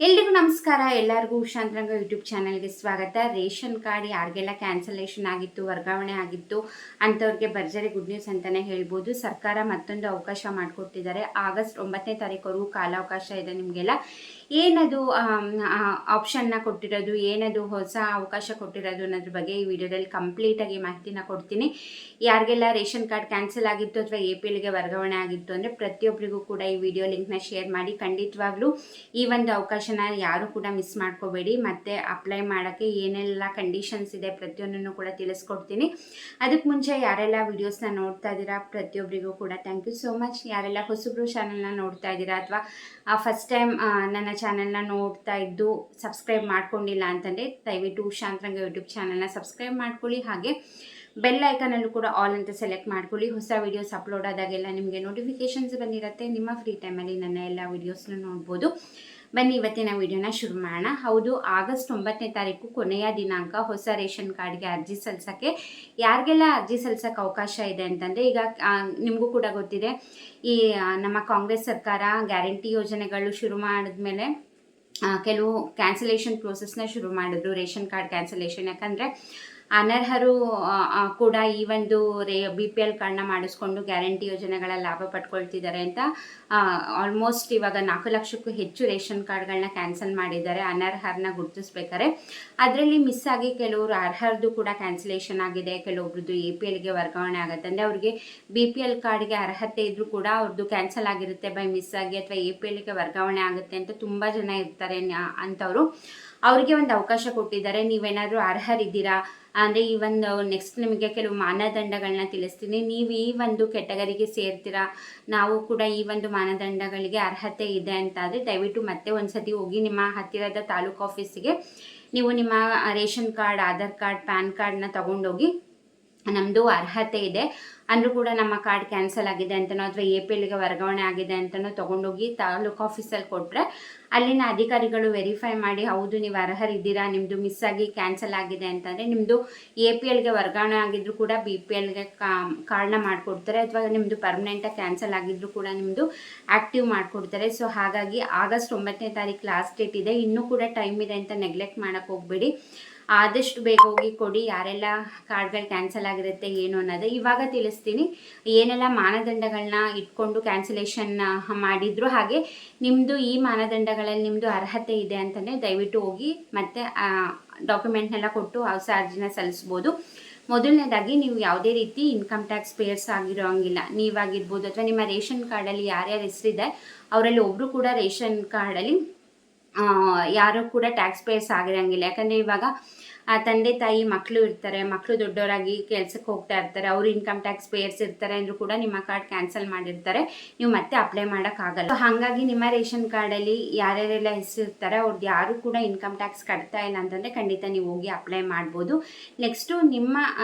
ಎಲ್ರಿಗೂ ನಮಸ್ಕಾರ. ಎಲ್ಲರಿಗೂ ಉಷಾಂತರಂಗ ಯೂಟ್ಯೂಬ್ ಚಾನಲ್ಗೆ ಸ್ವಾಗತ. ರೇಷನ್ ಕಾರ್ಡ್ ಯಾರಿಗೆಲ್ಲ ಕ್ಯಾನ್ಸಲೇಷನ್ ಆಗಿತ್ತು, ವರ್ಗಾವಣೆ ಆಗಿತ್ತು ಅಂಥವ್ರಿಗೆ ಭರ್ಜರಿ ಗುಡ್ ನ್ಯೂಸ್ ಅಂತಲೇ ಹೇಳ್ಬೋದು. ಸರ್ಕಾರ ಮತ್ತೊಂದು ಅವಕಾಶ ಮಾಡಿಕೊಟ್ಟಿದ್ದಾರೆ. ಆಗಸ್ಟ್ 9ನೇ ತಾರೀಕುವರೆಗೂ ಕಾಲಾವಕಾಶ ಇದೆ ನಿಮಗೆಲ್ಲ. ಏನದು ಆಪ್ಷನ್ನ ಕೊಟ್ಟಿರೋದು, ಏನದು ಹೊಸ ಅವಕಾಶ ಕೊಟ್ಟಿರೋದು ಅನ್ನೋದ್ರ ಬಗ್ಗೆ ಈ ವಿಡಿಯೋದಲ್ಲಿ ಕಂಪ್ಲೀಟಾಗಿ ಮಾಹಿತಿನ ಕೊಡ್ತೀನಿ. ಯಾರಿಗೆಲ್ಲ ರೇಷನ್ ಕಾರ್ಡ್ ಕ್ಯಾನ್ಸಲ್ ಆಗಿತ್ತು ಅಥವಾ APLಗೆ ವರ್ಗಾವಣೆ ಆಗಿತ್ತು ಅಂದರೆ ಪ್ರತಿಯೊಬ್ಬರಿಗೂ ಕೂಡ ಈ ವಿಡಿಯೋ ಲಿಂಕ್ನ ಶೇರ್ ಮಾಡಿ. ಖಂಡಿತವಾಗ್ಲೂ ಈ ಒಂದು ಅವಕಾಶನ ಯಾರು ಕೂಡ ಮಿಸ್ ಮಾಡ್ಕೋಬೇಡಿ. ಮತ್ತೆ ಅಪ್ಲೈ ಮಾಡೋಕ್ಕೆ ಏನೆಲ್ಲ ಕಂಡೀಷನ್ಸ್ ಇದೆ ಪ್ರತಿಯೊಂದನ್ನು ಕೂಡ ತಿಳಿಸ್ಕೊಡ್ತೀನಿ. ಅದಕ್ಕೆ ಮುಂಚೆ ಯಾರೆಲ್ಲ ವಿಡಿಯೋಸ್ನ ನೋಡ್ತಾ ಇದ್ದೀರಾ ಪ್ರತಿಯೊಬ್ಬರಿಗೂ ಕೂಡ ಥ್ಯಾಂಕ್ ಯು ಸೋ ಮಚ್. ಯಾರೆಲ್ಲ ಹೊಸಬ್ರು ಚಾನಲ್ನ ನೋಡ್ತಾ ಇದ್ದೀರಾ ಅಥವಾ ಫಸ್ಟ್ ಟೈಮ್ ನನ್ನ ಚಾನಲ್ನ ನೋಡ್ತಾ ಇದ್ದು ಸಬ್ಸ್ಕ್ರೈಬ್ ಮಾಡ್ಕೊಂಡಿಲ್ಲ ಅಂತಂದರೆ ದಯವಿಟ್ಟು ಉಷಾಂತರಂಗ ಯೂಟ್ಯೂಬ್ ಚಾನಲ್ನ ಸಬ್ಸ್ಕ್ರೈಬ್ ಮಾಡ್ಕೊಳ್ಳಿ. ಹಾಗೆ ಬೆಲ್ ಐಕನಲ್ಲೂ ಕೂಡ ಆಲ್ ಅಂತ ಸೆಲೆಕ್ಟ್ ಮಾಡ್ಕೊಳ್ಳಿ. ಹೊಸ ವೀಡಿಯೋಸ್ ಅಪ್ಲೋಡ್ ಆದಾಗೆಲ್ಲ ನಿಮಗೆ ನೋಟಿಫಿಕೇಷನ್ಸ್ ಬಂದಿರುತ್ತೆ. ನಿಮ್ಮ ಫ್ರೀ ಟೈಮಲ್ಲಿ ನನ್ನ ಎಲ್ಲ ವೀಡಿಯೋಸ್ನ ನೋಡ್ಬೋದು. ಬನ್ನಿ ಇವತ್ತಿನ ವಿಡಿಯೋನ ಶುರು ಮಾಡೋಣ. ಹೌದು, ಆಗಸ್ಟ್ 9ನೇ ತಾರೀಕು ಕೊನೆಯ ದಿನಾಂಕ ಹೊಸ ರೇಷನ್ ಕಾರ್ಡ್ಗೆ ಅರ್ಜಿ ಸಲ್ಲಿಸೋಕ್ಕೆ. ಯಾರಿಗೆಲ್ಲ ಅರ್ಜಿ ಸಲ್ಲಿಸೋಕ್ಕೆ ಅವಕಾಶ ಇದೆ ಅಂತಂದರೆ, ಈಗ ನಿಮಗೂ ಕೂಡ ಗೊತ್ತಿದೆ, ಈ ನಮ್ಮ ಕಾಂಗ್ರೆಸ್ ಸರ್ಕಾರ ಗ್ಯಾರಂಟಿ ಯೋಜನೆಗಳು ಶುರು ಮಾಡಿದ್ಮೇಲೆ ಕೆಲವು ಕ್ಯಾನ್ಸಲೇಷನ್ ಪ್ರೋಸೆಸ್ನ ಶುರು ಮಾಡಿದ್ರು, ರೇಷನ್ ಕಾರ್ಡ್ ಕ್ಯಾನ್ಸಲೇಷನ್. ಯಾಕಂದರೆ ಅನರ್ಹರು ಕೂಡ ಈ ಒಂದು BPL ಕಾರ್ಡ್ನ ಮಾಡಿಸ್ಕೊಂಡು ಗ್ಯಾರಂಟಿ ಯೋಜನೆಗಳ ಲಾಭ ಪಡ್ಕೊಳ್ತಿದ್ದಾರೆ ಅಂತ ಆಲ್ಮೋಸ್ಟ್ ಇವಾಗ 4 ಲಕ್ಷಕ್ಕೂ ಹೆಚ್ಚು ರೇಷನ್ ಕಾರ್ಡ್ಗಳನ್ನ ಕ್ಯಾನ್ಸಲ್ ಮಾಡಿದ್ದಾರೆ ಅನರ್ಹರನ್ನ ಗುರುತಿಸ್ಬೇಕಾದ್ರೆ. ಅದರಲ್ಲಿ ಮಿಸ್ ಆಗಿ ಕೆಲವರು ಅರ್ಹರದು ಕೂಡ ಕ್ಯಾನ್ಸಲೇಷನ್ ಆಗಿದೆ, ಕೆಲವೊಬ್ರದ್ದು APLಗೆ ವರ್ಗಾವಣೆ ಆಗುತ್ತೆ. ಅಂದರೆ ಅವ್ರಿಗೆ BPL ಕಾರ್ಡ್ಗೆ ಅರ್ಹತೆ ಇದ್ರೂ ಕೂಡ ಅವ್ರದ್ದು ಕ್ಯಾನ್ಸಲ್ ಆಗಿರುತ್ತೆ ಬೈ ಮಿಸ್ ಆಗಿ, ಅಥವಾ APLಗೆ ವರ್ಗಾವಣೆ ಆಗುತ್ತೆ ಅಂತ ತುಂಬ ಜನ ಇರ್ತಾರೆ ಅಂಥವ್ರು. ಅವರಿಗೆ ಒಂದು ಅವಕಾಶ ಕೊಟ್ಟಿದ್ದಾರೆ. ನೀವೇನಾದರೂ ಅರ್ಹರಿದ್ದೀರಾ ಅಂದರೆ ಈ ಒಂದು ನೆಕ್ಸ್ಟ್ ನಿಮಗೆ ಕೆಲವು ಮಾನದಂಡಗಳನ್ನ ತಿಳಿಸ್ತೀನಿ. ನೀವು ಈ ಒಂದು ಕೆಟಗರಿಗೆ ಸೇರ್ತೀರಾ, ನಾವು ಕೂಡ ಈ ಒಂದು ಮಾನದಂಡಗಳಿಗೆ ಅರ್ಹತೆ ಇದೆ ಅಂತಾದರೆ ದಯವಿಟ್ಟು ಮತ್ತೆ ಒಂದು ಸತಿ ಹೋಗಿ ನಿಮ್ಮ ಹತ್ತಿರದ ತಾಲೂಕು ಆಫೀಸಿಗೆ ನೀವು ನಿಮ್ಮ ration card, Aadhaar card, PAN ಕಾರ್ಡ್ನ ತೊಗೊಂಡೋಗಿ ನಮ್ಮದು ಅರ್ಹತೆ ಇದೆ ಅಂದರೂ ಕೂಡ ನಮ್ಮ ಕಾರ್ಡ್ ಕ್ಯಾನ್ಸಲ್ ಆಗಿದೆ ಅಂತನೋ ಅಥವಾ APLಗೆ ವರ್ಗಾವಣೆ ಆಗಿದೆ ಅಂತನೋ ತೊಗೊಂಡೋಗಿ ತಾಲೂಕು ಆಫೀಸಲ್ಲಿ ಕೊಟ್ಟರೆ ಅಲ್ಲಿನ ಅಧಿಕಾರಿಗಳು ವೆರಿಫೈ ಮಾಡಿ ಹೌದು ನೀವು ಅರ್ಹರಿದ್ದೀರಾ, ನಿಮ್ಮದು ಮಿಸ್ ಆಗಿ ಕ್ಯಾನ್ಸಲ್ ಆಗಿದೆ ಅಂತಂದರೆ ನಿಮ್ಮದು APLಗೆ ವರ್ಗಾವಣೆ ಆಗಿದ್ದರೂ ಕೂಡ BPLಗೆ ಕಾರ್ಡ್ನ ಮಾಡಿಕೊಡ್ತಾರೆ, ಅಥವಾ ನಿಮ್ಮದು ಪರ್ಮನೆಂಟಾಗಿ ಕ್ಯಾನ್ಸಲ್ ಆಗಿದ್ದರೂ ಕೂಡ ನಿಮ್ಮದು ಆ್ಯಕ್ಟಿವ್ ಮಾಡಿಕೊಡ್ತಾರೆ. ಸೊ ಹಾಗಾಗಿ ಆಗಸ್ಟ್ 9ನೇ ತಾರೀಕು ಲಾಸ್ಟ್ ಡೇಟ್ ಇದೆ. ಇನ್ನೂ ಕೂಡ ಟೈಮ್ ಇದೆ ಅಂತ ನೆಗ್ಲೆಕ್ಟ್ ಮಾಡೋಕ್ಕೆ ಹೋಗಬೇಡಿ. ಆದಷ್ಟು ಬೇಗ ಹೋಗಿ ಕೊಡಿ. ಯಾರೆಲ್ಲ ಕಾರ್ಡ್ಗಳು ಕ್ಯಾನ್ಸಲ್ ಆಗಿರುತ್ತೆ ಏನು ಅನ್ನೋದು ಇವಾಗ ತಿಳಿಸ್ತೀನಿ. ಏನೆಲ್ಲ ಮಾನದಂಡಗಳನ್ನ ಇಟ್ಕೊಂಡು ಕ್ಯಾನ್ಸಲೇಷನ್ ಮಾಡಿದ್ರು, ಹಾಗೆ ನಿಮ್ಮದು ಈ ಮಾನದಂಡಗಳಲ್ಲಿ ನಿಮ್ಮದು ಅರ್ಹತೆ ಇದೆ ಅಂತಲೇ ದಯವಿಟ್ಟು ಹೋಗಿ ಮತ್ತೆ ಡಾಕ್ಯುಮೆಂಟ್ನೆಲ್ಲ ಕೊಟ್ಟು ಹೊಸ ಅರ್ಜಿನ ಸಲ್ಲಿಸ್ಬೋದು. ಮೊದಲನೇದಾಗಿ ನೀವು ಯಾವುದೇ ರೀತಿ ಇನ್ಕಮ್ ಟ್ಯಾಕ್ಸ್ ಪೇಯರ್ಸ್ ಆಗಿರೋಂಗಿಲ್ಲ. ನೀವಾಗಿರ್ಬೋದು ಅಥವಾ ನಿಮ್ಮ ರೇಷನ್ ಕಾರ್ಡಲ್ಲಿ ಯಾರ್ಯಾರ ಹೆಸರಿದೆ ಅವರಲ್ಲಿ ಒಬ್ಬರು ಕೂಡ ರೇಷನ್ ಕಾರ್ಡಲ್ಲಿ ಯಾರು ಕೂಡ ಟ್ಯಾಕ್ಸ್ ಪೇಯರ್ಸ್ ಆಗಿರೋಂಗಿಲ್ಲ. ಯಾಕಂದರೆ ಇವಾಗ ತಂದೆ ತಾಯಿ ಮಕ್ಕಳು ಇರ್ತಾರೆ, ಮಕ್ಕಳು ದೊಡ್ಡವರಾಗಿ ಕೆಲಸಕ್ಕೆ ಹೋಗ್ತಾ ಇರ್ತಾರೆ, ಅವರು ಇನ್ಕಮ್ ಟ್ಯಾಕ್ಸ್ ಪೇಯರ್ಸ್ ಇರ್ತಾರೆ ಅಂದರೂ ಕೂಡ ನಿಮ್ಮ ಕಾರ್ಡ್ ಕ್ಯಾನ್ಸಲ್ ಮಾಡಿರ್ತಾರೆ, ನೀವು ಮತ್ತೆ ಅಪ್ಲೈ ಮಾಡೋಕ್ಕಾಗಲ್ಲ. ಹಾಗಾಗಿ ನಿಮ್ಮ ರೇಷನ್ ಕಾರ್ಡಲ್ಲಿ ಯಾರ್ಯಾರೆಲ್ಲ ಹೆಸರು ಇರ್ತಾರೆ ಅವ್ರದ್ದು ಯಾರು ಕೂಡ ಇನ್ಕಮ್ ಟ್ಯಾಕ್ಸ್ ಕಟ್ತಾ ಇಲ್ಲ ಅಂತಂದರೆ ಖಂಡಿತ ನೀವು ಹೋಗಿ ಅಪ್ಲೈ ಮಾಡ್ಬೋದು. ನೆಕ್ಸ್ಟು ನಿಮ್ಮ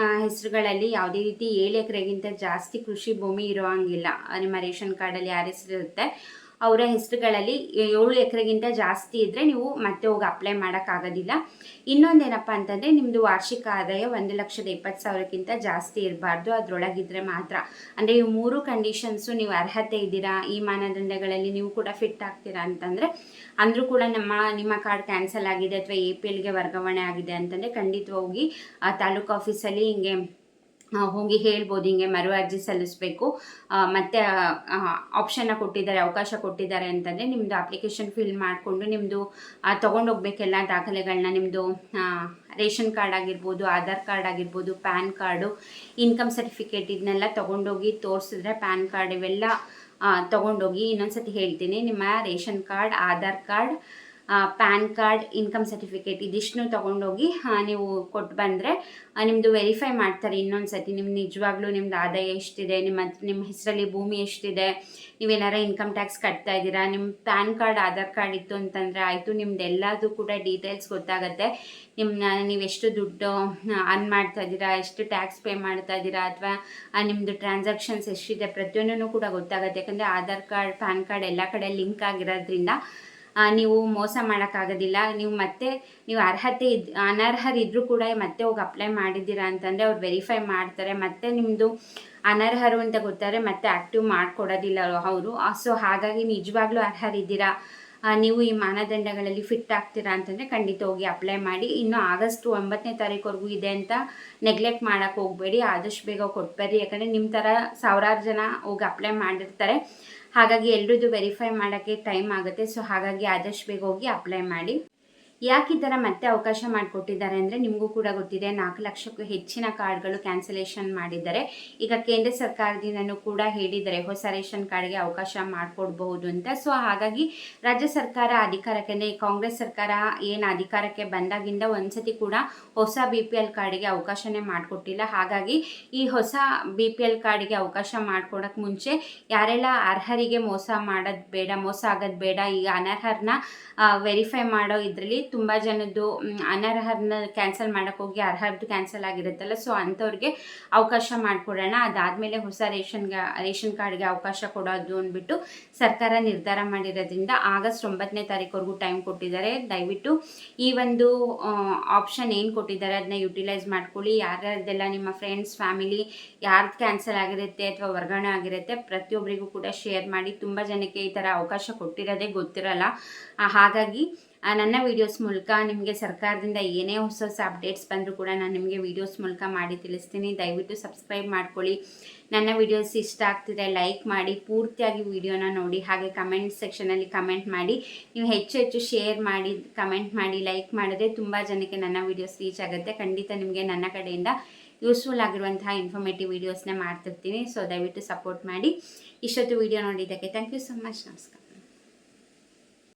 ಹೆಸರುಗಳಲ್ಲಿ ಯಾವುದೇ ರೀತಿ 7 ಎಕರೆಗಿಂತ ಜಾಸ್ತಿ ಕೃಷಿ ಭೂಮಿ ಇರೋ ಹಂಗಿಲ್ಲ. ನಿಮ್ಮ ರೇಷನ್ ಕಾರ್ಡಲ್ಲಿ ಯಾರ ಹೆಸರು ಇರುತ್ತೆ ಅವರ ಹೆಸರುಗಳಲ್ಲಿ 7 ಎಕರೆಗಿಂತ ಜಾಸ್ತಿ ಇದ್ದರೆ ನೀವು ಮತ್ತೆ ಹೋಗಿ ಅಪ್ಲೈ ಮಾಡೋಕ್ಕಾಗೋದಿಲ್ಲ. ಇನ್ನೊಂದೇನಪ್ಪ ಅಂತಂದರೆ ನಿಮ್ಮದು ವಾರ್ಷಿಕ ಆದಾಯ 1,20,000ಕ್ಕಿಂತ ಜಾಸ್ತಿ ಇರಬಾರ್ದು, ಅದರೊಳಗಿದ್ರೆ ಮಾತ್ರ. ಅಂದರೆ ಈ 3 ಕಂಡೀಷನ್ಸು ನೀವು ಅರ್ಹತೆ ಇದ್ದೀರಾ, ಈ ಮಾನದಂಡಗಳಲ್ಲಿ ನೀವು ಕೂಡ ಫಿಟ್ ಆಗ್ತೀರಾ ಅಂತಂದರೆ ಅಂದರೂ ಕೂಡ ನಿಮ್ಮ ಕಾರ್ಡ್ ಕ್ಯಾನ್ಸಲ್ ಆಗಿದೆ ಅಥವಾ APLಗೆ ವರ್ಗಾವಣೆ ಆಗಿದೆ ಅಂತಂದರೆ ಖಂಡಿತ ಹೋಗಿ ತಾಲೂಕು ಆಫೀಸಲ್ಲಿ ಹಿಂಗೆ ಹೋಗಿ ಹೇಳ್ಬೋದು, ಹಿಂಗೆ ಮರು ಅರ್ಜಿ ಸಲ್ಲಿಸಬೇಕು. ಮತ್ತು ಆಪ್ಷನ್ನ ಕೊಟ್ಟಿದ್ದಾರೆ, ಅವಕಾಶ ಕೊಟ್ಟಿದ್ದಾರೆ ಅಂತಂದರೆ ನಿಮ್ಮದು ಅಪ್ಲಿಕೇಶನ್ ಫಿಲ್ ಮಾಡಿಕೊಂಡು ನಿಮ್ಮದು ತೊಗೊಂಡೋಗ್ಬೇಕೆಲ್ಲ ದಾಖಲೆಗಳನ್ನ, ನಿಮ್ಮದು ರೇಷನ್ ಕಾರ್ಡ್ ಆಗಿರ್ಬೋದು, ಆಧಾರ್ ಕಾರ್ಡ್ ಆಗಿರ್ಬೋದು, ಪ್ಯಾನ್ ಕಾರ್ಡು, ಇನ್ಕಮ್ ಸರ್ಟಿಫಿಕೇಟ್ ಇದನ್ನೆಲ್ಲ ತೊಗೊಂಡೋಗಿ ತೋರಿಸಿದ್ರೆ, ಪ್ಯಾನ್ ಕಾರ್ಡ್ ಇವೆಲ್ಲ ತೊಗೊಂಡೋಗಿ, ಇನ್ನೊಂದು ಸತಿ ಹೇಳ್ತೀನಿ, ನಿಮ್ಮ ration card, Aadhaar card, PAN card, income certificate ಇದಿಷ್ಟನ್ನು ತೊಗೊಂಡೋಗಿ ನೀವು ಕೊಟ್ಟು ಬಂದರೆ ನಿಮ್ಮದು ವೆರಿಫೈ ಮಾಡ್ತಾರೆ ಇನ್ನೊಂದು ಸತಿ. ನಿಮ್ಮ ನಿಜವಾಗ್ಲೂ ನಿಮ್ಮದು ಆದಾಯ ಎಷ್ಟಿದೆ, ನಿಮ್ಮ ಹೆಸರಲ್ಲಿ ಭೂಮಿ ಎಷ್ಟಿದೆ, ನೀವೇನಾರ ಇನ್ಕಮ್ ಟ್ಯಾಕ್ಸ್ ಕಟ್ತಾ ಇದ್ದೀರಾ, ನಿಮ್ಮ ಪ್ಯಾನ್ ಕಾರ್ಡ್, ಆಧಾರ್ ಕಾರ್ಡ್ ಇತ್ತು ಅಂತಂದರೆ ಆಯಿತು, ನಿಮ್ದು ಎಲ್ಲದೂ ಕೂಡ ಡೀಟೇಲ್ಸ್ ಗೊತ್ತಾಗುತ್ತೆ. ನೀವೆಷ್ಟು ದುಡ್ಡು ಅರ್ನ್ ಮಾಡ್ತಾ ಇದ್ದೀರಾ, ಎಷ್ಟು ಟ್ಯಾಕ್ಸ್ ಪೇ ಮಾಡ್ತಾ ಇದ್ದೀರಾ, ಅಥವಾ ನಿಮ್ಮದು ಟ್ರಾನ್ಸಾಕ್ಷನ್ಸ್ ಎಷ್ಟಿದೆ ಪ್ರತಿಯೊಂದೂ ಕೂಡ ಗೊತ್ತಾಗುತ್ತೆ. ಯಾಕಂದರೆ ಆಧಾರ್ ಕಾರ್ಡ್, ಪ್ಯಾನ್ ಕಾರ್ಡ್ ಎಲ್ಲ ಕಡೆ ಲಿಂಕ್ ಆಗಿರೋದ್ರಿಂದ ನೀವು ಮೋಸ ಮಾಡೋಕ್ಕಾಗೋದಿಲ್ಲ. ನೀವು ಅರ್ಹತೆ ಅನರ್ಹರಿದ್ದರೂ ಕೂಡ ಮತ್ತೆ ಹೋಗಿ ಅಪ್ಲೈ ಮಾಡಿದ್ದೀರಾ ಅಂತಂದರೆ ಅವ್ರು ವೆರಿಫೈ ಮಾಡ್ತಾರೆ. ಮತ್ತು ನಿಮ್ಮದು ಅನರ್ಹರು ಅಂತ ಗೊತ್ತಾರೆ ಮತ್ತೆ ಆ್ಯಕ್ಟಿವ್ ಮಾಡಿಕೊಡೋದಿಲ್ಲ ಅವರು. ಸೊ ಹಾಗಾಗಿ ನಿಜವಾಗ್ಲೂ ಅರ್ಹರಿದ್ದೀರಾ ನೀವು ಈ ಮಾನದಂಡಗಳಲ್ಲಿ ಫಿಟ್ ಆಗ್ತೀರಾ ಅಂತಂದರೆ ಖಂಡಿತ ಹೋಗಿ ಅಪ್ಲೈ ಮಾಡಿ. ಇನ್ನು ಆಗಸ್ಟ್ 9ನೇ ತಾರೀಕುವರೆಗೂ ಇದೆ ಅಂತ ನೆಗ್ಲೆಕ್ಟ್ ಮಾಡೋಕ್ಕೆ ಹೋಗಬೇಡಿ, ಆದಷ್ಟು ಬೇಗ ಕೊಟ್ಬರ್ರಿ. ಯಾಕಂದರೆ ನಿಮ್ಮ ಥರ ಸಾವಿರಾರು ಜನ ಹೋಗಿ ಅಪ್ಲೈ ಮಾಡಿರ್ತಾರೆ, ಹಾಗಾಗಿ ಎಲ್ರದ್ದು ವೆರಿಫೈ ಮಾಡೋಕ್ಕೆ ಟೈಮ್ ಆಗುತ್ತೆ. ಸೊ ಹಾಗಾಗಿ ಆದಷ್ಟು ಬೇಗ ಹೋಗಿ ಅಪ್ಲೈ ಮಾಡಿ. ಯಾಕೆ ಈ ಥರ ಮತ್ತೆ ಅವಕಾಶ ಮಾಡಿಕೊಟ್ಟಿದ್ದಾರೆ ಅಂದರೆ ನಿಮಗೂ ಕೂಡ ಗೊತ್ತಿದೆ, 4 ಲಕ್ಷಕ್ಕೂ ಹೆಚ್ಚಿನ ಕಾರ್ಡ್ಗಳು ಕ್ಯಾನ್ಸಲೇಷನ್ ಮಾಡಿದ್ದಾರೆ. ಈಗ ಕೇಂದ್ರ ಸರ್ಕಾರದಿಂದನೂ ಕೂಡ ಹೇಳಿದ್ದಾರೆ ಹೊಸ ರೇಷನ್ ಕಾರ್ಡ್ಗೆ ಅವಕಾಶ ಮಾಡಿಕೊಡ್ಬಹುದು ಅಂತ. ಸೊ ಹಾಗಾಗಿ ರಾಜ್ಯ ಸರ್ಕಾರ ಅಧಿಕಾರಕ್ಕೆ, ಕಾಂಗ್ರೆಸ್ ಸರ್ಕಾರ ಏನು ಅಧಿಕಾರಕ್ಕೆ ಬಂದಾಗಿಂದ ಒಂದ್ಸತಿ ಕೂಡ ಹೊಸ BPL ಕಾರ್ಡಿಗೆ ಅವಕಾಶನೇ ಮಾಡಿಕೊಟ್ಟಿಲ್ಲ. ಹಾಗಾಗಿ ಈ ಹೊಸ BPL ಕಾರ್ಡಿಗೆ ಅವಕಾಶ ಮಾಡಿಕೊಡೋಕ್ಕೆ ಮುಂಚೆ ಯಾರೆಲ್ಲ ಅರ್ಹರಿಗೆ ಮೋಸ ಮಾಡೋದು ಬೇಡ, ಮೋಸ ಆಗೋದು ಬೇಡ, ಈಗ ಅನರ್ಹರನ್ನ ವೆರಿಫೈ ಮಾಡೋ ಇದರಲ್ಲಿ ತುಂಬ ಜನದ್ದು ಅನರ್ಹರನ್ನ ಕ್ಯಾನ್ಸಲ್ ಮಾಡೋಕ್ಕೆ ಹೋಗಿ ಅರ್ಹರದ್ದು ಕ್ಯಾನ್ಸಲ್ ಆಗಿರುತ್ತಲ್ಲ, ಸೊ ಅಂಥವ್ರಿಗೆ ಅವಕಾಶ ಮಾಡಿಕೊಡೋಣ. ಅದಾದಮೇಲೆ ಹೊಸ ರೇಷನ್ ಕಾರ್ಡ್ಗೆ ಅವಕಾಶ ಕೊಡೋದು ಅಂದ್ಬಿಟ್ಟು ಸರ್ಕಾರ ನಿರ್ಧಾರ ಮಾಡಿರೋದ್ರಿಂದ ಆಗಸ್ಟ್ 9ನೇ ತಾರೀಕುವರೆಗೂ ಟೈಮ್ ಕೊಟ್ಟಿದ್ದಾರೆ. ದಯವಿಟ್ಟು ಈ ಒಂದು ಆಪ್ಷನ್ ಏನು ಕೊಟ್ಟಿದ್ದಾರೆ ಅದನ್ನ ಯುಟಿಲೈಸ್ ಮಾಡ್ಕೊಳ್ಳಿ. ಯಾರ್ಯಾರ್ದೆಲ್ಲ ನಿಮ್ಮ ಫ್ರೆಂಡ್ಸ್, ಫ್ಯಾಮಿಲಿ ಯಾರ್ದು ಕ್ಯಾನ್ಸಲ್ ಆಗಿರುತ್ತೆ ಅಥವಾ ವರ್ಗಾವಣೆ ಆಗಿರುತ್ತೆ ಪ್ರತಿಯೊಬ್ಬರಿಗೂ ಕೂಡ ಶೇರ್ ಮಾಡಿ. ತುಂಬ ಜನಕ್ಕೆ ಈ ಥರ ಅವಕಾಶ ಕೊಟ್ಟಿರೋದೇ ಗೊತ್ತಿರಲ್ಲ. ಹಾಗಾಗಿ ನನ್ನ ವೀಡಿಯೋಸ್ ಮೂಲಕ ನಿಮಗೆ ಸರ್ಕಾರದಿಂದ ಏನೇ ಹೊಸ ಹೊಸ ಅಪ್ಡೇಟ್ಸ್ ಬಂದರೂ ಕೂಡ ನಾನು ನಿಮಗೆ ವೀಡಿಯೋಸ್ ಮೂಲಕ ಮಾಡಿ ತಿಳಿಸ್ತೀನಿ. ದಯವಿಟ್ಟು ಸಬ್ಸ್ಕ್ರೈಬ್ ಮಾಡ್ಕೊಳ್ಳಿ. ನನ್ನ ವೀಡಿಯೋಸ್ ಇಷ್ಟ ಆಗ್ತಿದೆ ಲೈಕ್ ಮಾಡಿ, ಪೂರ್ತಿಯಾಗಿ ವೀಡಿಯೋನ ನೋಡಿ. ಹಾಗೆ ಕಮೆಂಟ್ ಸೆಕ್ಷನಲ್ಲಿ ಕಮೆಂಟ್ ಮಾಡಿ. ನೀವು ಹೆಚ್ಚು ಹೆಚ್ಚು ಶೇರ್ ಮಾಡಿ, ಕಮೆಂಟ್ ಮಾಡಿ, ಲೈಕ್ ಮಾಡಿದ್ರೆ ತುಂಬ ಜನಕ್ಕೆ ನನ್ನ ವೀಡಿಯೋಸ್ ರೀಚ್ ಆಗುತ್ತೆ. ಖಂಡಿತ ನಿಮಗೆ ನನ್ನ ಕಡೆಯಿಂದ ಯೂಸ್ಫುಲ್ ಆಗಿರುವಂತಹ ಇನ್ಫಾರ್ಮೇಟಿವ್ ವೀಡಿಯೋಸ್ನ ಮಾಡ್ತಿರ್ತೀನಿ. ಸೊ ದಯವಿಟ್ಟು ಸಪೋರ್ಟ್ ಮಾಡಿ. ಇಷ್ಟೊತ್ತು ವೀಡಿಯೋ ನೋಡಿದ್ದಕ್ಕೆ ಥ್ಯಾಂಕ್ ಯು ಸೊ ಮಚ್. ನಮಸ್ಕಾರ.